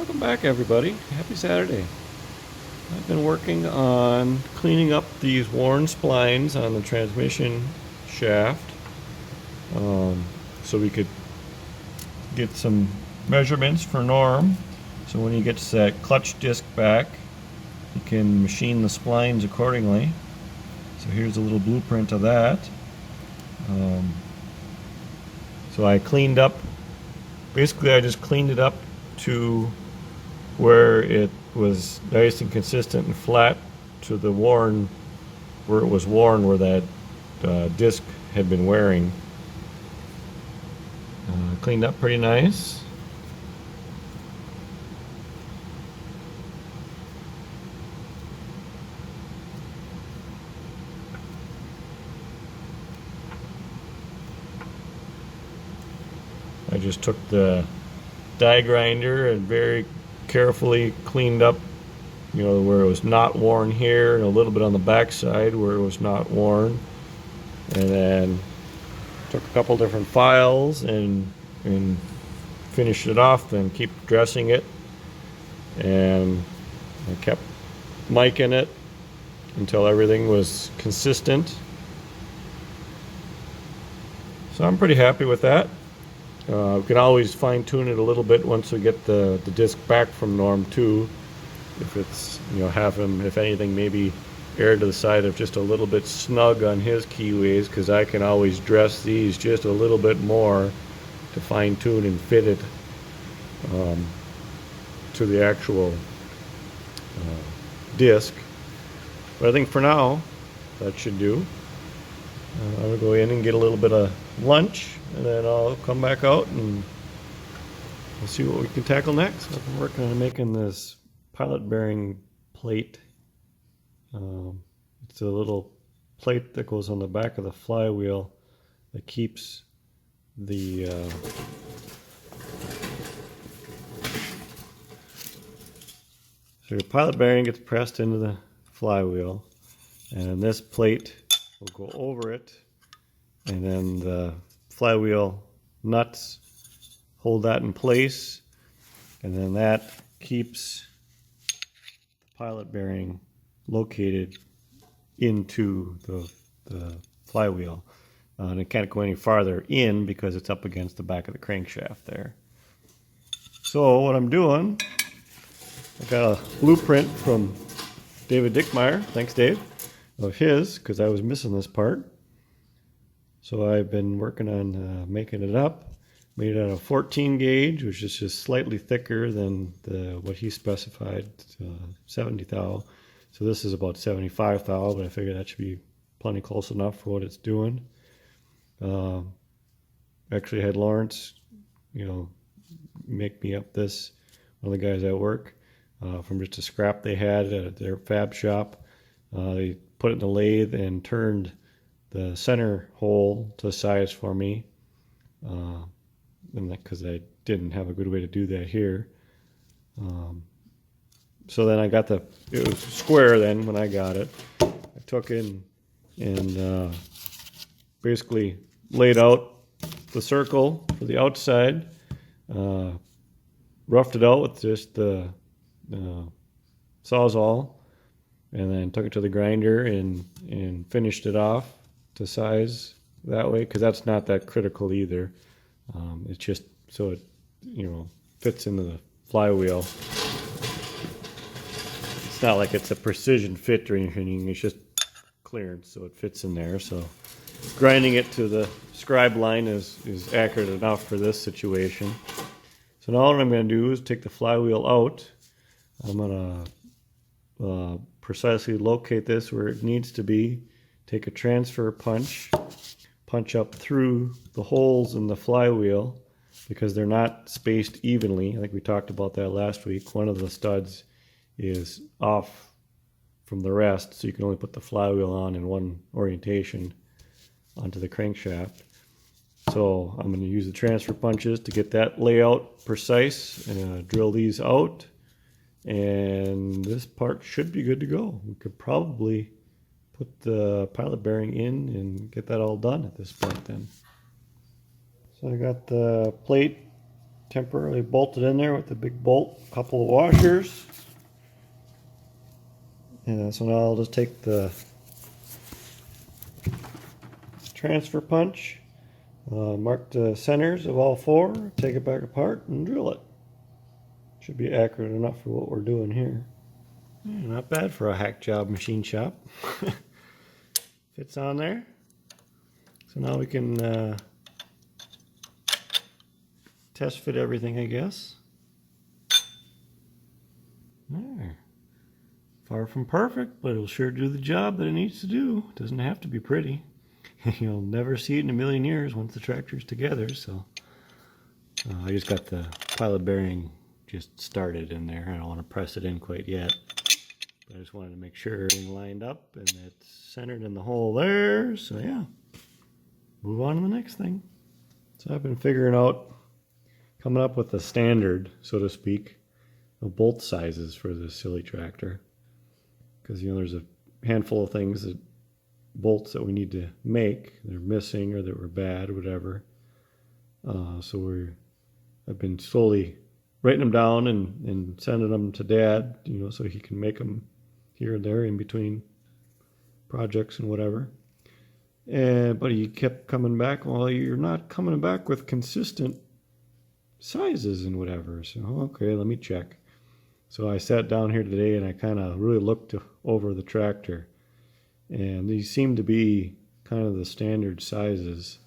Welcome back, everybody. Happy Saturday. I've been working on cleaning up these worn splines on the transmission shaft so we could get some measurements for Norm. So when he gets that clutch disc back, he can machine the splines accordingly. So here's a little blueprint of that. So I cleaned up, basically I just cleaned it up to where it was nice and consistent and flat to the worn, where it was worn, where that disc had been wearing. Cleaned up pretty nice. I just took the die grinder and very carefully cleaned up, where it was not worn here and a little bit on the back side where it was not worn. And then took a couple different files and finished it off, then keep dressing it. And I kept miking it until everything was consistent. So I'm pretty happy with that. We can always fine tune it a little bit once we get the disc back from Norm too. If it's, have him, if anything, maybe err to the side of just a little bit snug on his keyways, because I can always dress these just a little bit more to fine tune and fit it to the actual disc. But I think for now, that should do. I'm going to go in and get a little bit of lunch, and then I'll come back out and we'll see what we can tackle next. I've been working on making this pilot bearing plate. It's a little plate that goes on the back of the flywheel that keeps the so your pilot bearing gets pressed into the flywheel, and this plate will go over it, and then the flywheel nuts hold that in place, and then that keeps the pilot bearing located into the flywheel. And it can't go any farther in because it's up against the back of the crankshaft there. So what I'm doing, I got a blueprint from David Dickmeyer, thanks Dave, of his, because I was missing this part. So I've been working on making it up. Made it out of 14 gauge, which is just slightly thicker than what he specified, 70 thou. So this is about 75 thou, but I figured that should be plenty close enough for what it's doing. Actually had Lawrence, make me up this, one of the guys at work, from just a scrap they had at their fab shop. They put it in the lathe and turned the center hole to size for me, because I didn't have a good way to do that here. So then I got it was square then when I got it. I took in and basically laid out the circle for the outside, roughed it out with just the Sawzall, and then took it to the grinder and finished it off to size that way, because that's not that critical either. It's just so it fits into the flywheel. It's not like it's a precision fit or anything, it's just clearance, so it fits in there. So grinding it to the scribe line is accurate enough for this situation. So now what I'm going to do is take the flywheel out. I'm going to precisely locate this where it needs to be, take a transfer punch up through the holes in the flywheel, because they're not spaced evenly. I think we talked about that last week. One of the studs is off from the rest, so you can only put the flywheel on in one orientation onto the crankshaft. So I'm going to use the transfer punches to get that layout precise and drill these out, and this part should be good to go. We could probably put the pilot bearing in and get that all done at this point then. So I got the plate temporarily bolted in there with the big bolt, a couple of washers. And so now I'll just take the transfer punch, mark the centers of all four, take it back apart and drill it. Should be accurate enough for what we're doing here. Not bad for a hack job machine shop. Fits on there. So now we can test fit everything, I guess. There. Far from perfect, but it'll sure do the job that it needs to do. It doesn't have to be pretty. You'll never see it in a million years once the tractor's together. So I just got the pilot bearing just started in there. I don't want to press it in quite yet. But I just wanted to make sure everything lined up and it's centered in the hole there. So yeah, move on to the next thing. So I've been figuring out, coming up with a standard, so to speak, of bolt sizes for this silly tractor. Because, you know, there's a handful of things, that bolts that we need to make, they're missing or that were bad or whatever. So I've been slowly writing them down and sending them to Dad, you know, so he can make them here and there in between projects and whatever. But he kept coming back, well, you're not coming back with consistent sizes and whatever. So, okay, let me check. So I sat down here today and I kind of really looked over the tractor. And these seem to be kind of the standard sizes,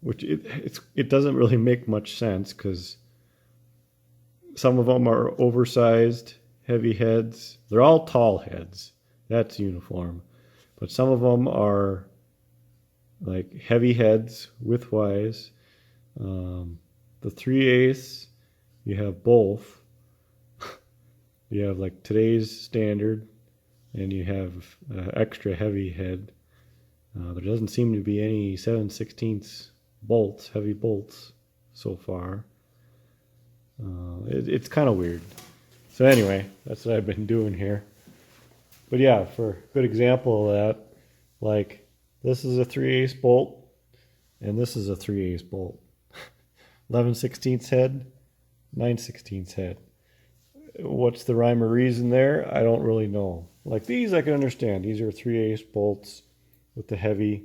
which it doesn't really make much sense because some of them are oversized, heavy heads. They're all tall heads. That's uniform. But some of them are like heavy heads, widthwise. The 3/8, you have both. You have like today's standard, and you have extra heavy head. There doesn't seem to be any 7/16 bolts, heavy bolts, so far. It's kind of weird. So anyway, that's what I've been doing here. But yeah, for a good example of that, like this is a 3/8 bolt, and this is a 3/8 bolt. 11/16 head, 9/16 head. What's the rhyme or reason there? I don't really know. Like these I can understand. These are 3/8 bolts with the heavy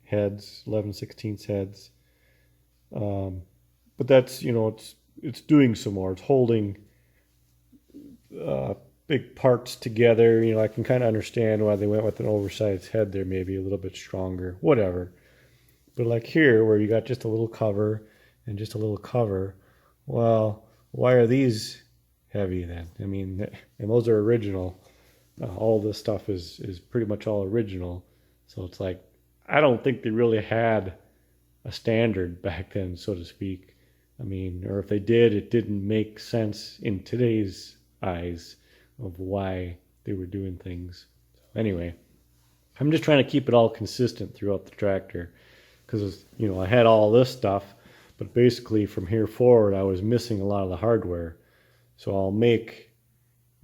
heads, 11/16 heads. But that's, you know, it's doing some more. It's holding big parts together. You know, I can kind of understand why they went with an oversized head there, maybe a little bit stronger, whatever. But like here, where you got just a little cover and just a little cover, well, why are these heavy then? I mean, and those are original. All this stuff is pretty much all original. So it's like, I don't think they really had a standard back then, so to speak. I mean, or if they did, it didn't make sense in today's eyes of why they were doing things. So anyway, I'm just trying to keep it all consistent throughout the tractor. Because, you know, I had all this stuff, but basically from here forward, I was missing a lot of the hardware. So I'll make,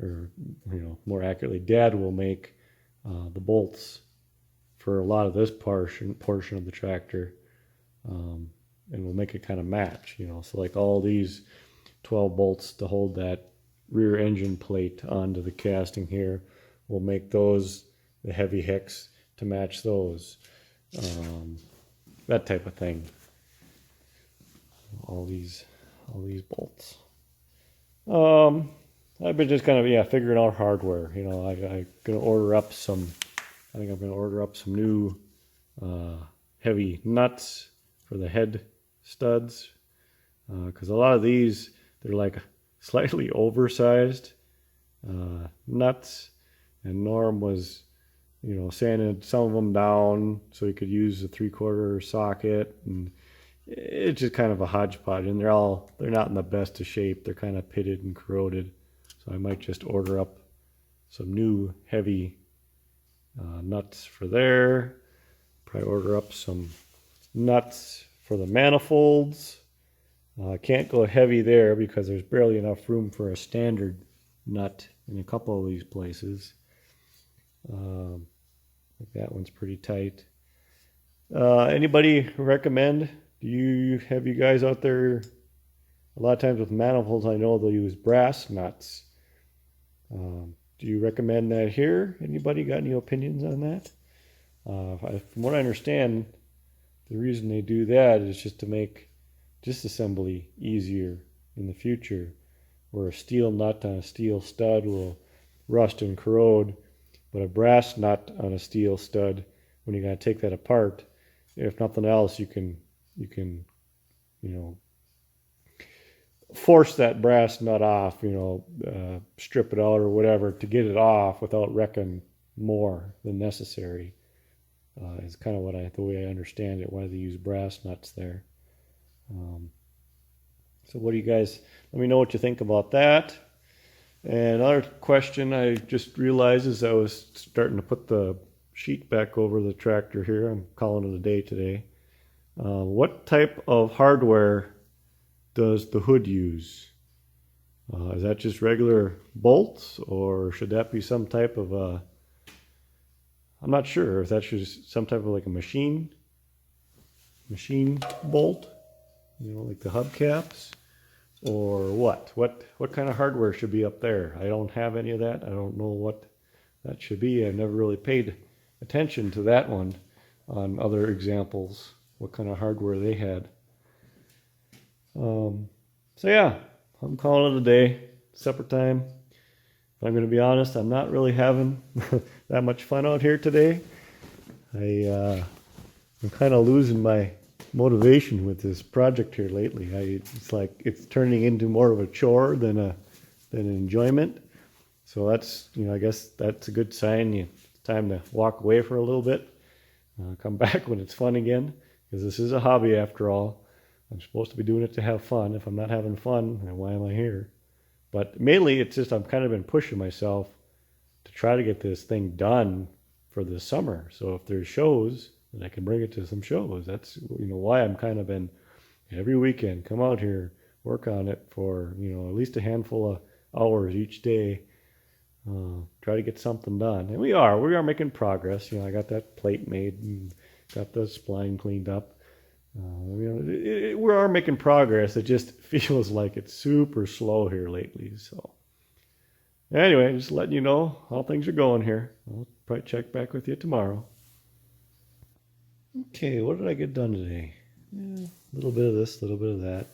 or, you know, more accurately, Dad will make the bolts for a lot of this portion of the tractor. And we'll make it kind of match, you know. So like all these 12 bolts to hold that rear engine plate onto the casting here, we'll make those the heavy hex to match those. That type of thing. All these bolts. I've been just kind of figuring out hardware. You know, I'm gonna order up some. I think I'm gonna order up some new heavy nuts for the head studs, because a lot of these, they're like slightly oversized nuts, and Norm was, you know, sanding some of them down so he could use a 3/4 socket, and it's just kind of a hodgepodge, and they're not in the best of shape. They're kind of pitted and corroded, so I might just order up some new heavy nuts for there. Probably order up some nuts for the manifolds. I can't go heavy there because there's barely enough room for a standard nut in a couple of these places. Like that one's pretty tight. Anybody recommend? Have you guys out there a lot of times with manifolds, I know they'll use brass nuts. Do you recommend that here? Anybody got any opinions on that? From what I understand, the reason they do that is just to make disassembly easier in the future, where a steel nut on a steel stud will rust and corrode, but a brass nut on a steel stud, when you're going to take that apart, if nothing else, you can force that brass nut off, strip it out or whatever to get it off without wrecking more than necessary. Is kind of the way I understand it, why they use brass nuts there. So what do you guys, let me know what you think about that. And another question I just realized as I was starting to put the sheet back over the tractor here, I'm calling it a day today. What type of hardware does the hood use? Is that just regular bolts, or should that be some type of I'm not sure if that's just some type of like a machine bolt, like the hubcaps, or what kind of hardware should be up there? I don't have any of that. I don't know what that should be. I've never really paid attention to that one on other examples, what kind of hardware they had. So yeah, I'm calling it a day. Supper time. If I'm going to be honest, I'm not really having that much fun out here today. I'm kind of losing my motivation with this project here lately. It's like it's turning into more of a chore than an enjoyment. So that's, I guess that's a good sign. It's time to walk away for a little bit. Come back when it's fun again, because this is a hobby after all. I'm supposed to be doing it to have fun. If I'm not having fun, then why am I here? But mainly it's just I've kind of been pushing myself to try to get this thing done for this summer. So if there's shows, then I can bring it to some shows. That's why I'm kind of been every weekend, come out here, work on it for at least a handful of hours each day. Try to get something done. And we are making progress. I got that plate made and got the spline cleaned up. We are making progress. It just feels like it's super slow here lately. So anyway, just letting you know how things are going here. I'll probably check back with you tomorrow. Okay, what did I get done today? A little bit of this, a little bit of that.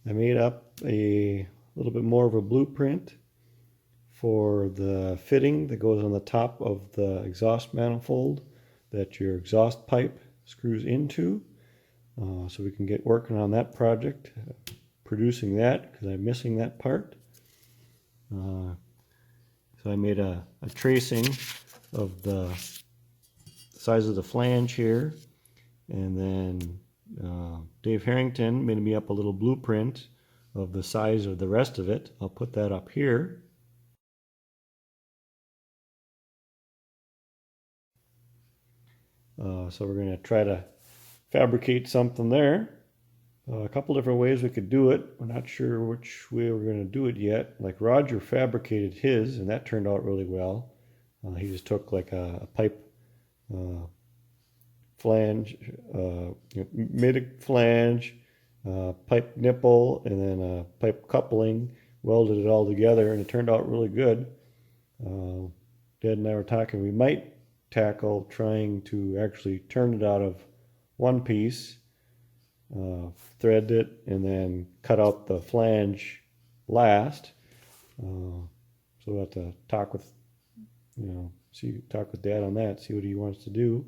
I made up a little bit more of a blueprint for the fitting that goes on the top of the exhaust manifold that your exhaust pipe screws into. So we can get working on that project, producing that, because I'm missing that part. So I made a tracing of the size of the flange here, and then Dave Harrington made me up a little blueprint of the size of the rest of it. I'll put that up here. So we're going to try to fabricate something there. A couple different ways we could do it. We're not sure which way we're going to do it yet. Like Roger fabricated his, and that turned out really well. He just took like a pipe flange, mid flange, pipe nipple, and then a pipe coupling, welded it all together, and it turned out really good. Dad and I were talking, we might tackle trying to actually turn it out of one piece, thread it, and then cut out the flange last. So we'll have to talk with, talk with Dad on that, see what he wants to do.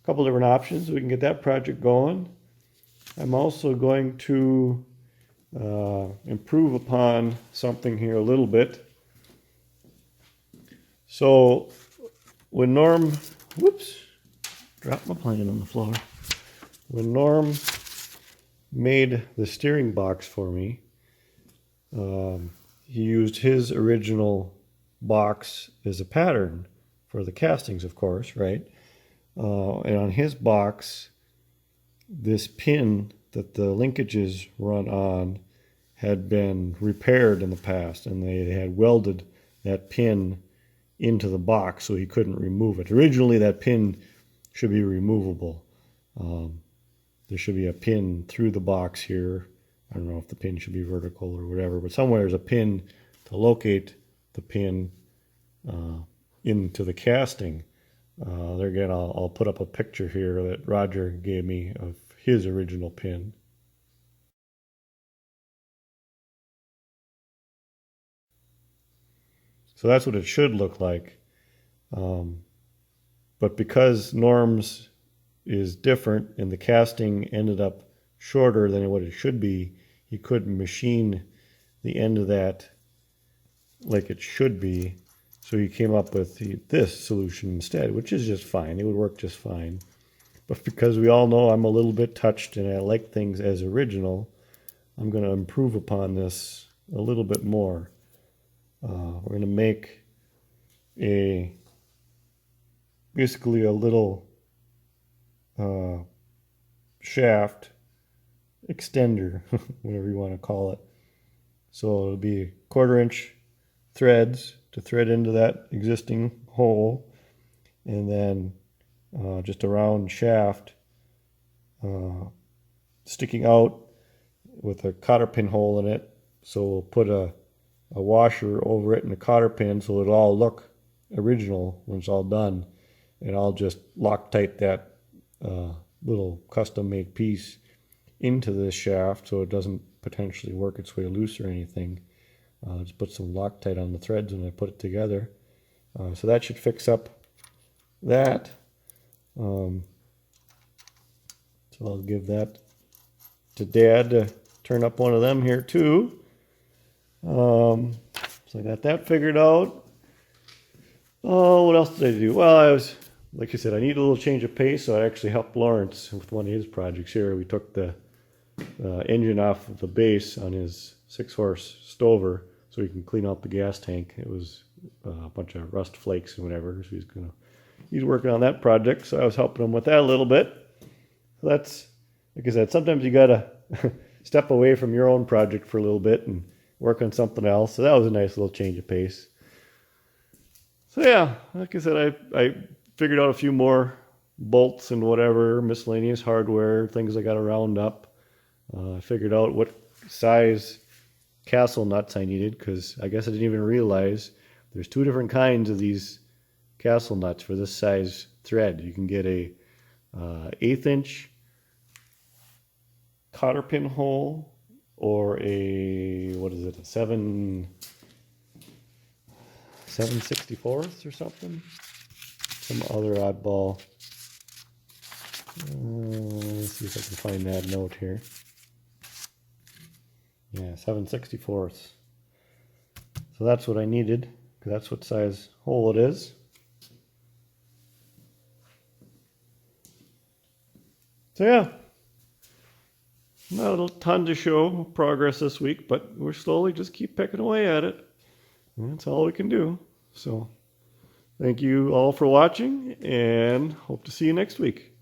A couple different options, we can get that project going. I'm also going to improve upon something here a little bit. So when Norm, dropped my plane on the floor. When Norm made the steering box for me, he used his original box as a pattern for the castings, of course, right? And on his box, this pin that the linkages run on had been repaired in the past, and they had welded that pin into the box so he couldn't remove it. Originally, that pin should be removable. There should be a pin through the box here. I don't know if the pin should be vertical or whatever, but somewhere there's a pin to locate the pin into the casting. There again, I'll put up a picture here that Roger gave me of his original pin. So that's what it should look like. But because Norm's is different and the casting ended up shorter than what it should be, he couldn't machine the end of that like it should be. So he came up with this solution instead, which is just fine. It would work just fine. But because we all know I'm a little bit touched and I like things as original, I'm going to improve upon this a little bit more. We're going to make basically a little shaft extender, whatever you want to call it. So it'll be 1/4 inch threads to thread into that existing hole, and then just a round shaft sticking out with a cotter pin hole in it. So we'll put a washer over it and a cotter pin so it'll all look original when it's all done. And I'll just Loctite that little custom made piece into this shaft so it doesn't potentially work its way loose or anything. Just put some Loctite on the threads when I put it together. So that should fix up that. So I'll give that to Dad to turn up one of them here too. So I got that figured out. Oh, what else did I do? Well, like I said, I need a little change of pace, so I actually helped Lawrence with one of his projects here. We took the engine off of the base on his 6-horse stover so he can clean out the gas tank. It was a bunch of rust flakes and whatever, so he's working on that project, so I was helping him with that a little bit. So that's, like I said, sometimes you gotta step away from your own project for a little bit and work on something else. So that was a nice little change of pace. So yeah, like I said, I figured out a few more bolts and whatever, miscellaneous hardware, things I got to round up. I figured out what size castle nuts I needed, because I guess I didn't even realize there's 2 different kinds of these castle nuts for this size thread. You can get a 1/8 inch cotter pin hole, or a, what is it, a 7/64 or something, some other oddball. Let's see if I can find that note here. Yeah, 7/64. So that's what I needed, because that's what size hole it is. So yeah, not a ton to show progress this week, but we're slowly just keep picking away at it. And that's all we can do. So thank you all for watching, and hope to see you next week.